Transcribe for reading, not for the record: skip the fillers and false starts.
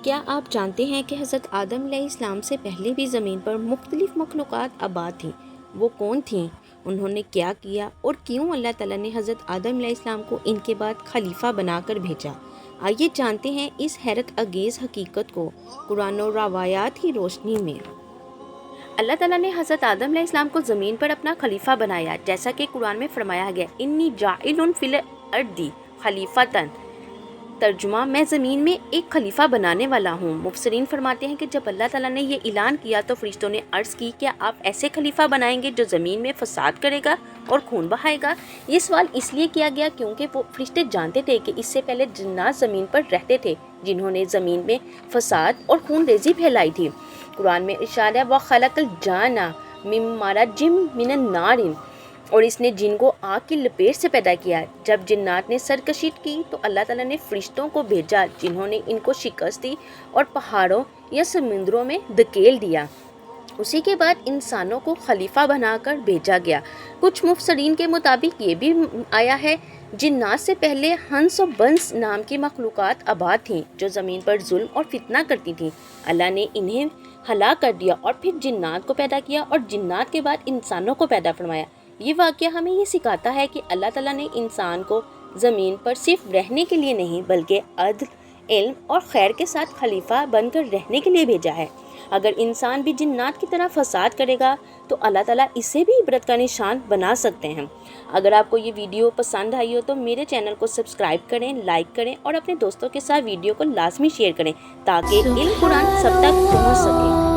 کیا آپ جانتے ہیں کہ حضرت آدم علیہ السلام سے پہلے بھی زمین پر مختلف مخلوقات آباد تھیں؟ وہ کون تھیں؟ انہوں نے کیا کیا اور کیوں اللہ تعالیٰ نے حضرت آدم علیہ السلام کو ان کے بعد خلیفہ بنا کر بھیجا؟ آئیے جانتے ہیں اس حیرت انگیز حقیقت کو قرآن و روایات کی روشنی میں۔ اللہ تعالیٰ نے حضرت آدم علیہ السلام کو زمین پر اپنا خلیفہ بنایا، جیسا کہ قرآن میں فرمایا گیا انی جاعل فی الارض خلیفتن، ترجمہ میں زمین میں ایک خلیفہ بنانے والا ہوں۔ مفسرین فرماتے ہیں کہ جب اللہ تعالیٰ نے یہ اعلان کیا تو فرشتوں نے عرض کی کیا آپ ایسے خلیفہ بنائیں گے جو زمین میں فساد کرے گا اور خون بہائے گا؟ یہ سوال اس لیے کیا گیا کیونکہ وہ فرشتے جانتے تھے کہ اس سے پہلے جنات زمین پر رہتے تھے جنہوں نے زمین میں فساد اور خون ریزی پھیلائی تھی۔ قرآن میں ارشاد ہے وَخَلَقَ الْجَانَّ مِن مَارِجٍ مِنَ النَّارِ، اور اس نے جن کو آگ کی لپیٹ سے پیدا کیا۔ جب جنات نے سرکشی کی تو اللہ تعالیٰ نے فرشتوں کو بھیجا جنہوں نے ان کو شکست دی اور پہاڑوں یا سمندروں میں دھکیل دیا۔ اسی کے بعد انسانوں کو خلیفہ بنا کر بھیجا گیا۔ کچھ مفسرین کے مطابق یہ بھی آیا ہے جنات سے پہلے ہنس و بنس نام کی مخلوقات آباد تھیں جو زمین پر ظلم اور فتنہ کرتی تھیں۔ اللہ نے انہیں ہلاک کر دیا اور پھر جنات کو پیدا کیا اور جنات کے بعد انسانوں کو پیدا فرمایا۔ یہ واقعہ ہمیں یہ سکھاتا ہے کہ اللہ تعالیٰ نے انسان کو زمین پر صرف رہنے کے لیے نہیں بلکہ عدل، علم اور خیر کے ساتھ خلیفہ بن کر رہنے کے لیے بھیجا ہے۔ اگر انسان بھی جنات کی طرح فساد کرے گا تو اللہ تعالیٰ اسے بھی عبرت کا نشان بنا سکتے ہیں۔ اگر آپ کو یہ ویڈیو پسند آئی ہو تو میرے چینل کو سبسکرائب کریں، لائک کریں اور اپنے دوستوں کے ساتھ ویڈیو کو لازمی شیئر کریں تاکہ علم قرآن سب تک پہنچ سکے۔